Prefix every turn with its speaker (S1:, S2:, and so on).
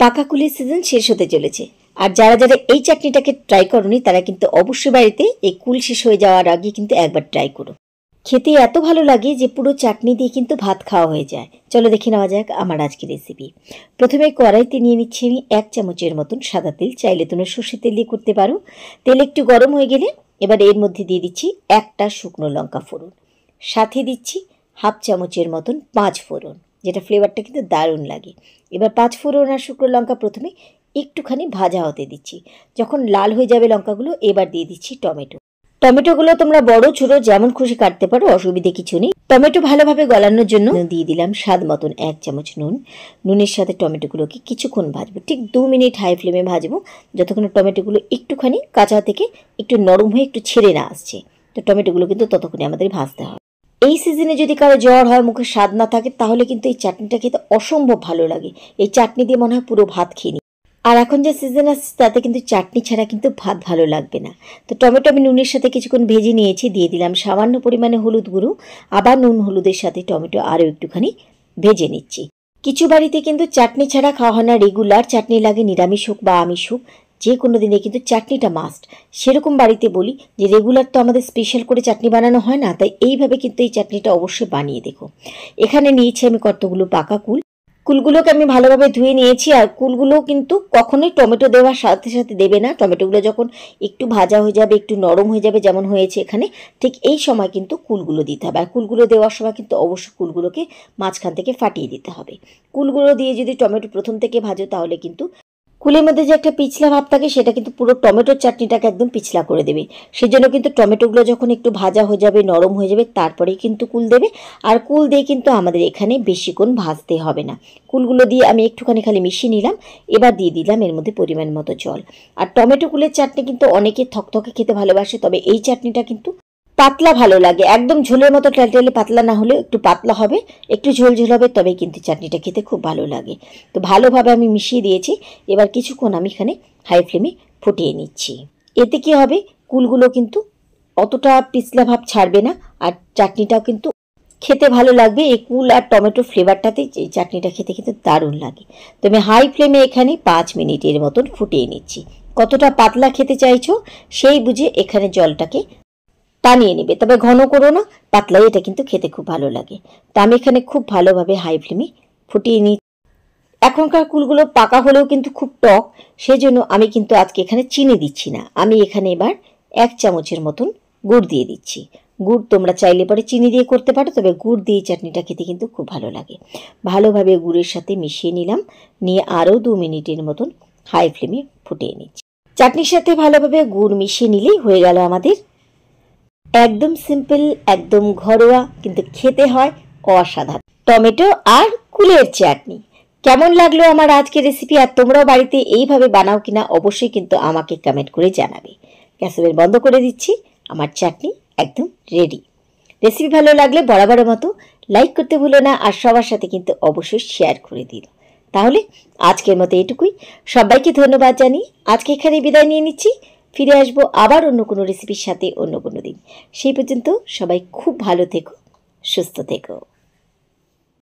S1: পাকা কুলের সিজন শেষ হতে চলেছে, আর যারা যারা এই চাটনিটাকে ট্রাই করোনি তারা কিন্তু অবশ্যই বাড়িতে এই কুল শেষ হয়ে যাওয়ার আগে কিন্তু একবার ট্রাই করো। খেতে এত ভালো লাগে যে পুরো চাটনি দিয়ে কিন্তু ভাত খাওয়া হয়ে যায়। চলো দেখে নেওয়া যাক আমার আজকের রেসিপি। প্রথমে কড়াইতে নিয়ে নিচ্ছি আমি 1 চামচের মতন সাদা তেল, চাইলে তোমরা সর্ষের তেল দিয়ে করতে পারো। তেল একটু গরম হয়ে গেলে এবার এর মধ্যে দিয়ে দিচ্ছি একটা শুকনো লঙ্কা ফোড়ন, সাথে দিচ্ছি 1/2 চামচের মতন 5 ফোড়ন, যেটা ফ্লেভারটা কিন্তু দারুণ লাগে। এবার 5 ফোড়ন আর শুকনো লঙ্কা প্রথমে একটুখানি ভাজা হতে দিচ্ছি। যখন লাল হয়ে যাবে লঙ্কাগুলো, এবার দিয়ে দিচ্ছি টমেটো। টমেটোগুলো তোমরা বড় ছোট যেমন খুশি কাটতে পারো, অসুবিধে কিছু নেই। টমেটো ভালোভাবে গলানোর জন্য দিয়ে দিলাম স্বাদ মতন 1 চামচ নুন। নুনের সাথে টমেটোগুলোকে কিছুক্ষণ ভাজবো, ঠিক 2 মিনিট হাই ফ্লেমে ভাজবো, যতক্ষণ টমেটোগুলো একটুখানি কাঁচা থেকে একটু নরম হয়ে একটু ছেড়ে না আসছে। তো টমেটোগুলো কিন্তু ততক্ষণে আমাদের ভাজতে হবে। এই সিজনে যদি কারো জ্বর হয়, মুখে স্বাদ না থাকে, তাহলে কিন্তু এই চাটনিটা খেতে অসম্ভব ভালো লাগে। এই চাটনি দিয়ে মনে হয় পুরো ভাত খেয়ে নিই। আর এখন যে সিজন আসছে তাতে কিন্তু চাটনি ছাড়া কিন্তু ভাত ভালো লাগবে না। তো টমেটো আমি নুনের সাথে কিছুক্ষণ ভেজে নিয়েছি, দিয়ে দিলাম সামান্য পরিমাণে হলুদ গুঁড়ো। আবার নুন হলুদের সাথে টমেটো আরও একটুখানি ভেজে নিচ্ছি। কিছু বাড়িতে কিন্তু চাটনি ছাড়া খাওয়া হয় না, রেগুলার চাটনি লাগে, নিরামিষ হোক বা আমিষ হোক, যে কোনো দিনে কিন্তু চাটনিটা মাস্ট। সেরকম বাড়িতে বলি যে রেগুলার তো আমাদের স্পেশাল করে চাটনি বানানো হয় না, তাই এইভাবে কিন্তু এই চাটনিটা অবশ্যই বানিয়ে দেখো। এখানে নিয়েছি আমি কতগুলো পাকা কুল। কুলগুলোকে আমি ভালোভাবে ধুয়ে নিয়েছি। আর কুলগুলো কিন্তু কখনোই টমেটো দেওয়ার সাথে সাথে দেবে না। টমেটোগুলো যখন একটু ভাজা হয়ে যাবে, একটু নরম হয়ে যাবে, যেমন হয়েছে এখানে, ঠিক এই সময় কিন্তু কুলগুলো দিতে হবে। আর কুলগুলো দেওয়ার সময় কিন্তু অবশ্যই কুলগুলোকে মাঝখান থেকে ফাটিয়ে দিতে হবে। কুলগুলো দিয়ে যদি টমেটো প্রথম থেকে ভাজো, তাহলে কিন্তু কুলের মধ্যে যে একটা পিছলা ভাব থাকে, সেটা কিন্তু পুরো টমেটোর চাটনিটাকে একদম পিছলা করে দেবে। সেজন্য কিন্তু টমেটোগুলো যখন একটু ভাজা হয়ে যাবে, নরম হয়ে যাবে, তারপরেই কিন্তু কুল দেবে। আর কুল দিয়ে কিন্তু আমাদের এখানে বেশিক্ষণ ভাজতে হবে না। কুলগুলো দিয়ে আমি একটুখানি খালি মিশিয়ে নিলাম। এবার দিয়ে দিলাম এর মধ্যে পরিমাণ মতো জল। আর টমেটো কুলের চাটনি কিন্তু অনেকে থকথকে খেতে ভালোবাসে, তবে এই চাটনিটা কিন্তু পাতলা ভালো লাগে। একদম ঝোলের মতো টেলটেলে পাতলা না হলেও একটু পাতলা হবে, একটু ঝোল ঝোল হবে, তবেই কিন্তু চাটনিটা খেতে খুব ভালো লাগে। তো ভালোভাবে আমি মিশিয়ে দিয়েছি। এবার কিছুক্ষণ আমি এখানে হাই ফ্লেমে ফুটিয়ে নিচ্ছি। এতে কি হবে, কুলগুলো কিন্তু অতটা পিছলা ভাব ছাড়বে না, আর চাটনিটাও কিন্তু খেতে ভালো লাগবে। এই কুল আর টমেটো ফ্লেভারটাতে এই চাটনিটা খেতে কিন্তু দারুণ লাগে। তো আমি হাই ফ্লেমে এখানে 5 মিনিটের মতন ফুটিয়ে নিচ্ছি। কতটা পাতলা খেতে চাইছো সেই বুঝে এখানে জলটাকে টানিয়ে নেবে, তবে ঘন করো না, পাতলাই এটা কিন্তু খেতে খুব ভালো লাগে। তো আমি এখানে খুব ভালোভাবে হাই ফ্লেমে ফুটিয়ে নিই। এখনকার কুলগুলো পাকা হলেও কিন্তু খুব টক, সেজন্য আমি কিন্তু আজকে এখানে চিনি দিচ্ছি না। আমি এখানে এবার 1 চামচের মতন গুড় দিয়ে দিচ্ছি। গুড় তোমরা চাইলে পরে চিনি দিয়ে করতে পারো, তবে গুড় দিয়ে চাটনিটা খেতে কিন্তু খুব ভালো লাগে। ভালোভাবে গুড়ের সাথে মিশিয়ে নিলাম, নিয়ে আরও 2 মিনিটের মতন হাই ফ্লেমে ফুটিয়ে নিচ্ছি। চাটনির সাথে ভালোভাবে গুড় মিশিয়ে নিলেই হয়ে গেল আমাদের একদম সিম্পল, একদম ঘরোয়া, কিন্তু খেতে হয় অসাধারণ টমেটো আর কুলের চাটনি। কেমন লাগলো আমার আজকের রেসিপি, আর তোমরাও বাড়িতে এইভাবে বানাও কিনা অবশ্যই কিন্তু আমাকে কমেন্ট করে জানাবে। গ্যাস ওভেন বন্ধ করে দিচ্ছি, আমার চাটনি একদম রেডি। রেসিপি ভালো লাগলে বরাবরের মতো লাইক করতে ভুলো না, আর সবার সাথে কিন্তু অবশ্যই শেয়ার করে দিল। তাহলে আজকের মতো এটুকুই। সবাইকে ধন্যবাদ জানিয়ে আজকে এখানে বিদায় নিয়ে নিচ্ছি। ফিরে আসবো আবার অন্য কোনো রেসিপির সাথে অন্য কোনো দিন। সেই পর্যন্ত সবাই খুব ভালো থেকো, সুস্থ থেকো।